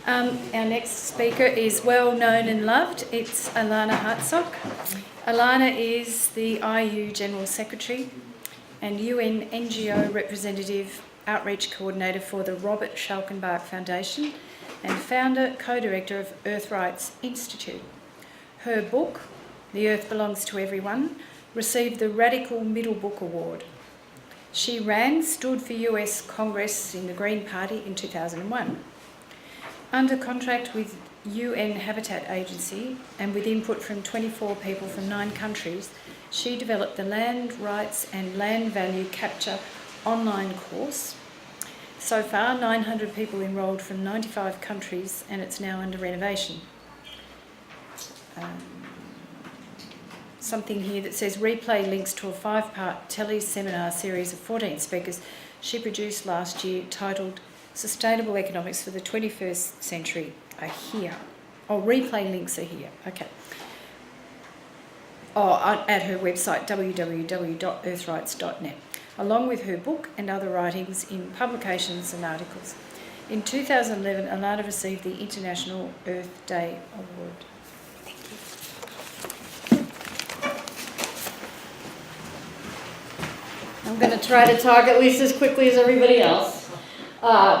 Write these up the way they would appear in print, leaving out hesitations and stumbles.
Our next speaker is well known and loved. It's Alanna Hartzok. Alanna is the IU General Secretary and UN NGO Representative Outreach Coordinator for the Robert Schalkenbach Foundation and founder, co-director of Earth Rights Institute. Her book, The Earth Belongs to Everyone, received the Radical Middle Book Award. She stood for US Congress in the Green Party in 2001. Under contract with UN Habitat Agency and with input from 24 people from 9 countries, she developed the Land Rights and Land Value Capture online course. So far, 900 people enrolled from 95 countries, and it's now under renovation. Something here that says replay links to a 5-part tele-seminar series of 14 speakers she produced last year titled Sustainable Economics for the 21st Century are here. Oh, replay links are here. Okay. At her website, www.earthrights.net, along with her book and other writings in publications and articles. In 2011, Alanna received the International Earth Day Award. Thank you. I'm going to try to talk at least as quickly as everybody else.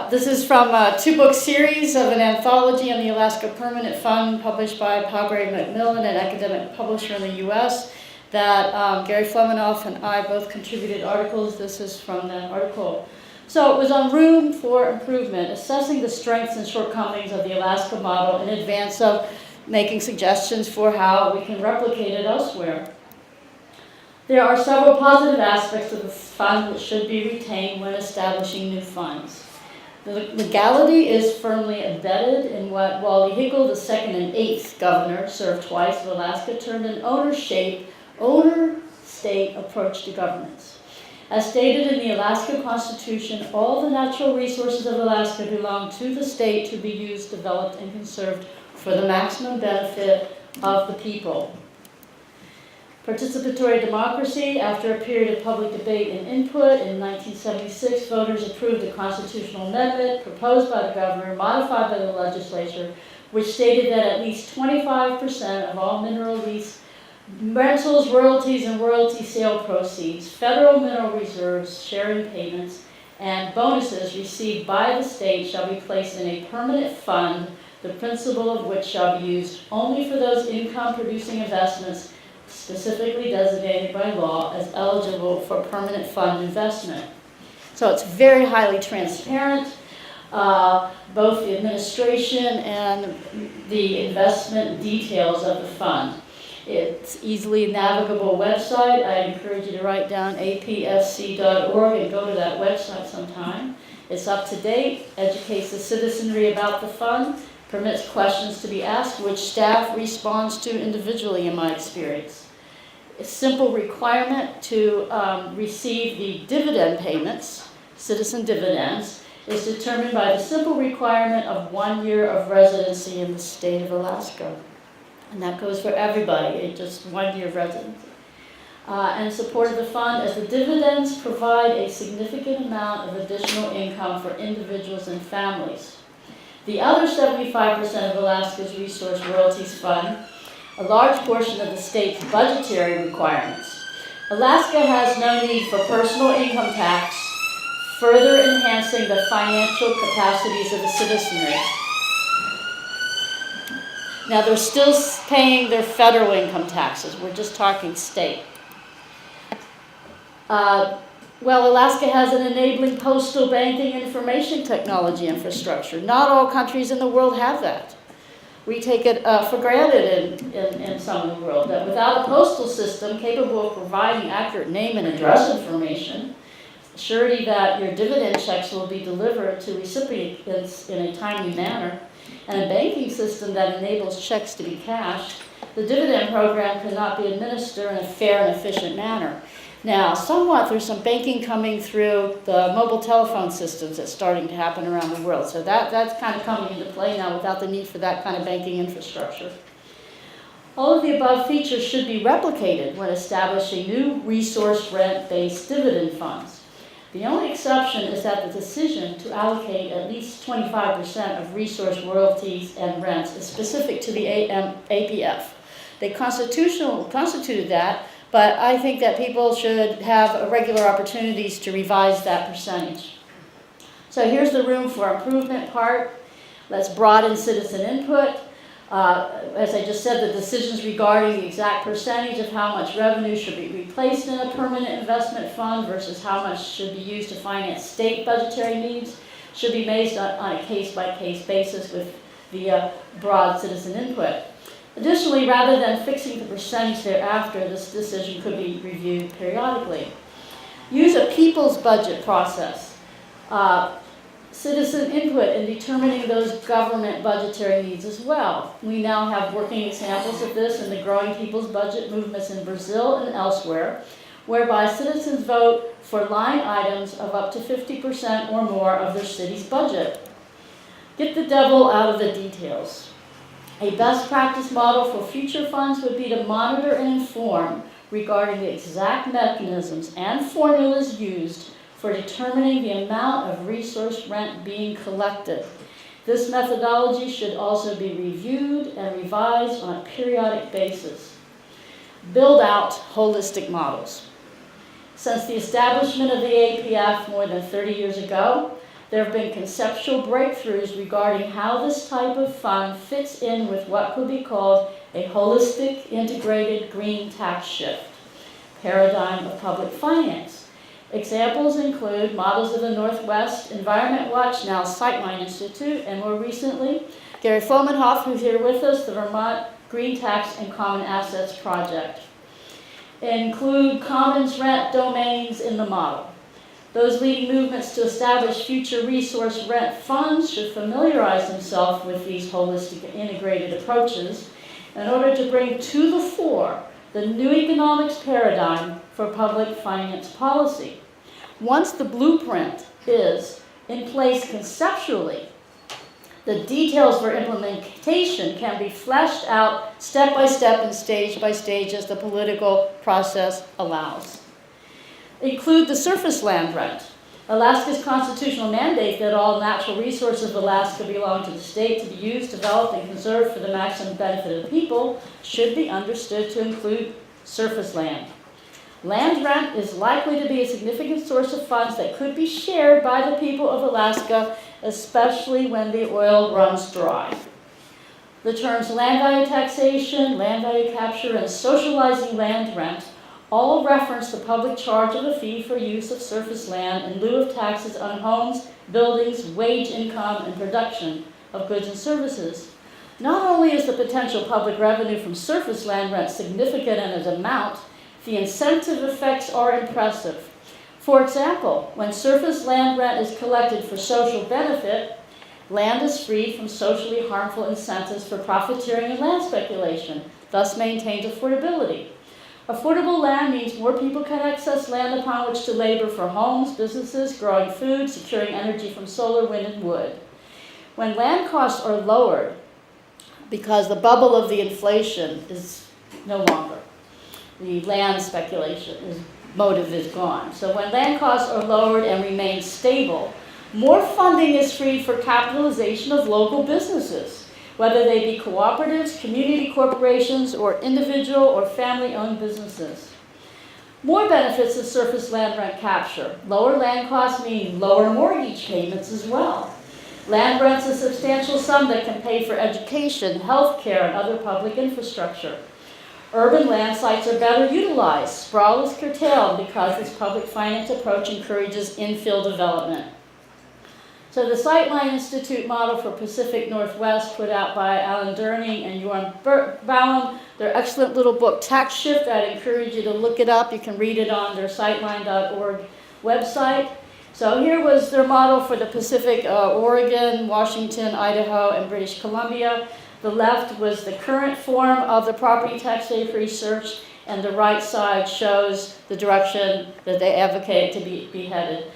This is from a 2-book series of an anthology on the Alaska Permanent Fund published by Palgrave Macmillan, an academic publisher in the U.S. that Gary Flemenoff and I both contributed articles. This is from that article. So it was on Room for Improvement, assessing the strengths and shortcomings of the Alaska model in advance of making suggestions for how we can replicate it elsewhere. There are several positive aspects of the fund that should be retained when establishing new funds. The legality is firmly embedded in what Wally Hickel, the 2nd and 8th governor, served twice of Alaska, termed an owner-state approach to governance. As stated in the Alaska Constitution, all the natural resources of Alaska belong to the state to be used, developed, and conserved for the maximum benefit of the people. Participatory democracy. After a period of public debate and input, in 1976, voters approved a constitutional amendment proposed by the governor, modified by the legislature, which stated that at least 25% of all mineral lease rentals, royalties, and royalty sale proceeds, federal mineral reserves, sharing payments, and bonuses received by the state shall be placed in a permanent fund, the principal of which shall be used only for those income-producing investments specifically designated by law as eligible for permanent fund investment. So it's very highly transparent, both the administration and the investment details of the fund. It's easily navigable website. I encourage you to write down apfc.org and go to that website sometime. It's up to date, educates the citizenry about the fund, permits questions to be asked, which staff responds to individually in my experience. A simple requirement to receive the dividend payments, citizen dividends, is determined by the simple requirement of 1 year of residency in the state of Alaska. And that goes for everybody, just 1 year of residency. And support of the fund as the dividends provide a significant amount of additional income for individuals and families. The other 75% of Alaska's Resource Royalties Fund, a large portion of the state's budgetary requirements. Alaska has no need for personal income tax, further enhancing the financial capacities of the citizenry. Now they're still paying their federal income taxes. We're just talking state. Alaska has an enabling postal banking information technology infrastructure. Not all countries in the world have that. We take it for granted in some of the world that without a postal system capable of providing accurate name and address information, surety that your dividend checks will be delivered to recipients in a timely manner, and a banking system that enables checks to be cashed, the dividend program cannot be administered in a fair and efficient manner. Now, somewhat there's some banking coming through the mobile telephone systems that's starting to happen around the world. So that's kind of coming into play now without the need for that kind of banking infrastructure. All of the above features should be replicated when establishing new resource rent-based dividend funds. The only exception is that the decision to allocate at least 25% of resource royalties and rents is specific to the APF. They constituted that, but I think that people should have regular opportunities to revise that percentage. So here's the room for improvement part. Let's broaden citizen input. As I just said, the decisions regarding the exact percentage of how much revenue should be replaced in a permanent investment fund versus how much should be used to finance state budgetary needs should be made on a case-by-case basis with via broad citizen input. Additionally, rather than fixing the percentage thereafter, this decision could be reviewed periodically. Use a people's budget process. Citizen input in determining those government budgetary needs as well. We now have working examples of this in the growing people's budget movements in Brazil and elsewhere, whereby citizens vote for line items of up to 50% or more of their city's budget. Get the devil out of the details. A best practice model for future funds would be to monitor and inform regarding the exact mechanisms and formulas used for determining the amount of resource rent being collected. This methodology should also be reviewed and revised on a periodic basis. Build out holistic models. Since the establishment of the APF more than 30 years ago, there have been conceptual breakthroughs regarding how this type of fund fits in with what could be called a holistic, integrated green tax shift paradigm of public finance. Examples include Models of the Northwest, Environment Watch, now Sightline Institute, and more recently, Gary Fomenhoff, who's here with us, the Vermont Green Tax and Common Assets Project. Include commons rent domains in the model. Those leading movements to establish future resource rent funds should familiarize themselves with these holistic integrated approaches in order to bring to the fore the new economics paradigm for public finance policy. Once the blueprint is in place conceptually, the details for implementation can be fleshed out step by step and stage by stage as the political process allows. Include the surface land rent. Alaska's constitutional mandate that all natural resources of Alaska belong to the state to be used, developed, and conserved for the maximum benefit of the people should be understood to include surface land. Land rent is likely to be a significant source of funds that could be shared by the people of Alaska, especially when the oil runs dry. The terms land value taxation, land value capture, and socializing land rent all reference the public charge of a fee for use of surface land in lieu of taxes on homes, buildings, wage income, and production of goods and services. Not only is the potential public revenue from surface land rent significant in its amount, the incentive effects are impressive. For example, when surface land rent is collected for social benefit, land is freed from socially harmful incentives for profiteering and land speculation, thus maintains affordability. Affordable land means more people can access land upon which to labor for homes, businesses, growing food, securing energy from solar, wind, and wood. When land costs are lowered, because the bubble of the inflation is no longer, the land speculation motive is gone. So when land costs are lowered and remain stable, more funding is freed for capitalization of local businesses, whether they be cooperatives, community corporations, or individual or family-owned businesses. More benefits of surface land rent capture. Lower land costs mean lower mortgage payments as well. Land rent's a substantial sum that can pay for education, health care, and other public infrastructure. Urban land sites are better utilized. Sprawl is curtailed because this public finance approach encourages infill development. So the Sightline Institute model for Pacific Northwest, put out by Alan Durning and Joran Baum, their excellent little book, Tax Shift. I'd encourage you to look it up. You can read it on their sightline.org website. So here was their model for the Pacific, Oregon, Washington, Idaho, and British Columbia. The left was the current form of the property tax research, and the right side shows the direction that they advocate to be headed.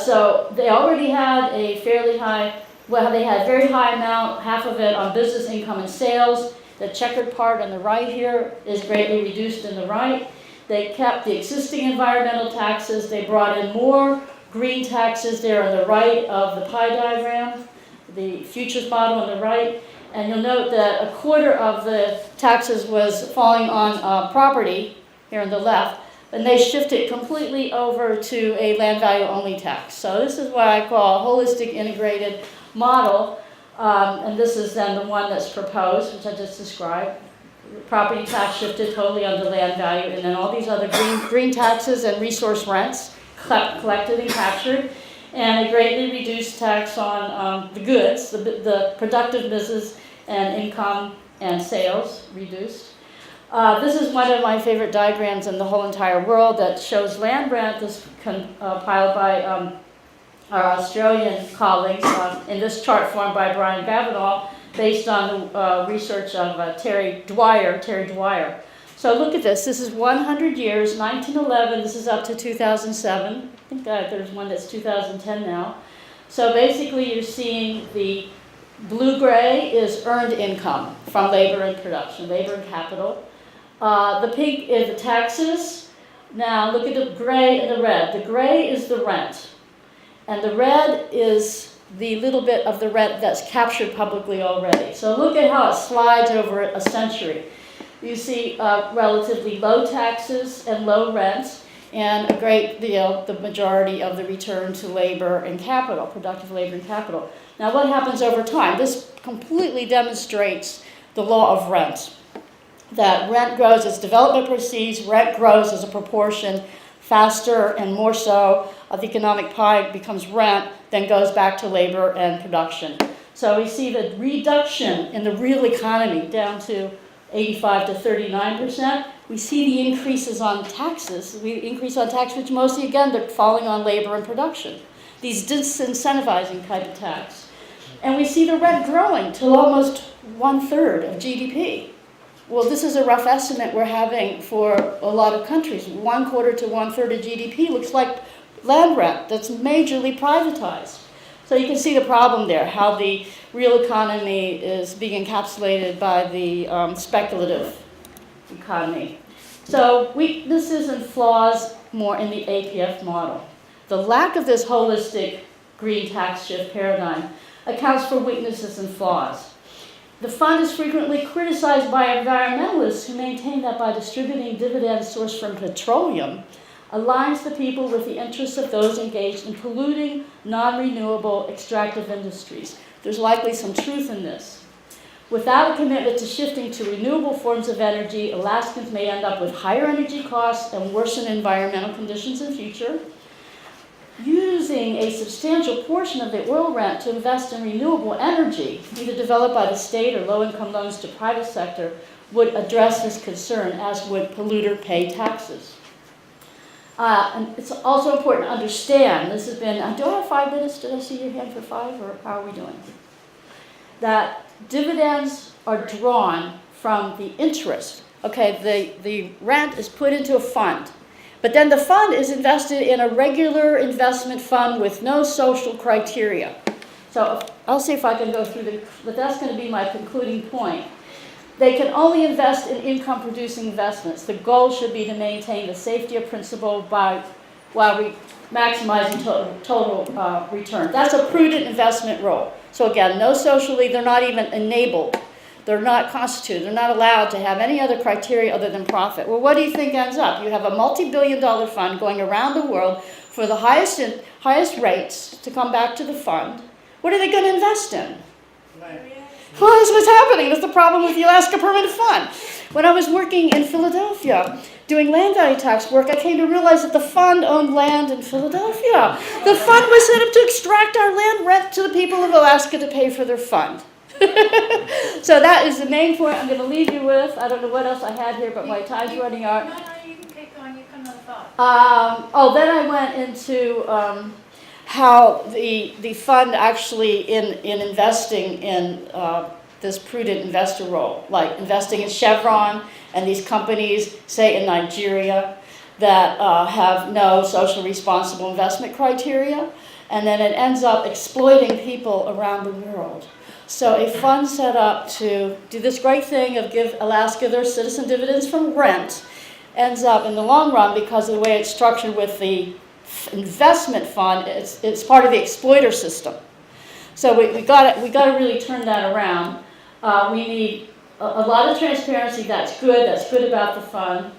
So they already had a fairly high, well, they had a very high amount, half of it on business income and sales. The checkered part on the right here is greatly reduced in the right. They kept the existing environmental taxes. They brought in more green taxes there on the right of the pie diagram, the futures model on the right. And you'll note that a quarter of the taxes was falling on property here on the left, and they shifted completely over to a land value only tax. So this is what I call a holistic integrated model, and this is then the one that's proposed, which I just described. Property tax shifted totally under land value, and then all these other green taxes and resource rents collected and captured, and a greatly reduced tax on the goods, the productive business and income and sales reduced. This is one of my favorite diagrams in the whole entire world that shows land rent. This compiled by our Australian colleagues in this chart formed by Brian Bavinall, based on the research of Terry Dwyer. So look at this. This is 100 years, 1911. This is up to 2007. I think there's one that's 2010 now. So basically you're seeing the blue-gray is earned income from labor and production, labor and capital. The pink is the taxes. Now look at the gray and the red. The gray is the rent. And the red is the little bit of the rent that's captured publicly already. So look at how it slides over a century. You see relatively low taxes and low rent, and a great deal, the majority of the return to labor and capital, productive labor and capital. Now what happens over time? This completely demonstrates the law of rent. That rent grows as development proceeds, rent grows as a proportion faster and more so of the economic pie becomes rent, then goes back to labor and production. So we see the reduction in the real economy down to 85 to 39%. We see the increases on taxes. We increase on tax, which mostly, again, they're falling on labor and production. These disincentivizing type of tax. And we see the rent growing to almost 1/3 of GDP. Well, this is a rough estimate we're having for a lot of countries. 1/4 to 1/3 of GDP looks like land rent that's majorly privatized. So you can see the problem there, how the real economy is being encapsulated by the speculative economy. So weaknesses and flaws more in the APF model. The lack of this holistic green tax shift paradigm accounts for weaknesses and flaws. The fund is frequently criticized by environmentalists who maintain that by distributing dividends sourced from petroleum, aligns the people with the interests of those engaged in polluting, non-renewable extractive industries. There's likely some truth in this. Without a commitment to shifting to renewable forms of energy, Alaskans may end up with higher energy costs and worsen environmental conditions in the future. Using a substantial portion of the oil rent to invest in renewable energy, either developed by the state or low-income loans to private sector, would address this concern, as would polluter pay taxes. And it's also important to understand, this has been, do I have 5 minutes? Did I see your hand for 5, or how are we doing? That dividends are drawn from the interest. Okay, the rent is put into a fund, but then the fund is invested in a regular investment fund with no social criteria. So I'll see if I can go through but that's going to be my concluding point. They can only invest in income-producing investments. The goal should be to maintain the safety of principal while maximizing total return. That's a prudent investment role. So again, no socially, they're not even enabled. They're not constituted. They're not allowed to have any other criteria other than profit. Well, what do you think ends up? You have a multi-billion-dollar fund going around the world for the highest rates to come back to the fund. What are they going to invest in? Well, that's what's happening. That's the problem with the Alaska Permanent Fund. When I was working in Philadelphia doing land value tax work, I came to realize that the fund owned land in Philadelphia. The fund was set up to extract our land rent to the people of Alaska to pay for their fund. So that is the main point I'm going to leave you with. I don't know what else I had here, but my time's running out. No, you can keep going. You come on thought. Then I went into how the fund actually in investing in this prudent investor role, like investing in Chevron and these companies, say in Nigeria, that have no social responsible investment criteria, and then it ends up exploiting people around the world. So a fund set up to do this great thing of give Alaska their citizen dividends from rent ends up in the long run, because of the way it's structured with the investment fund. It's part of the exploiter system. So we got to really turn that around. We need a lot of transparency. That's good. That's good about the fund.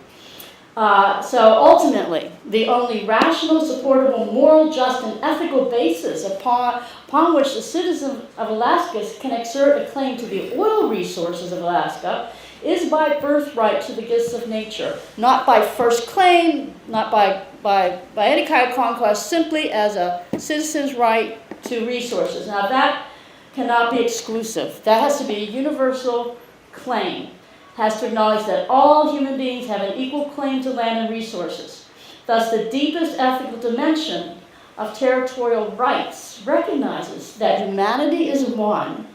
So ultimately, the only rational, supportable, moral, just, and ethical basis upon which the citizens of Alaska can exert a claim to the oil resources of Alaska is by birthright to the gifts of nature, not by first claim, not by any kind of conquest, simply as a citizen's right to resources. Now that cannot be exclusive. That has to be a universal claim. Has to acknowledge that all human beings have an equal claim to land and resources. Thus, the deepest ethical dimension of territorial rights recognizes that humanity is one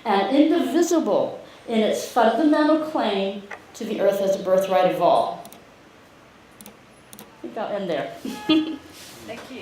and indivisible in its fundamental claim to the earth as a birthright of all. I think I'll end there. Thank you.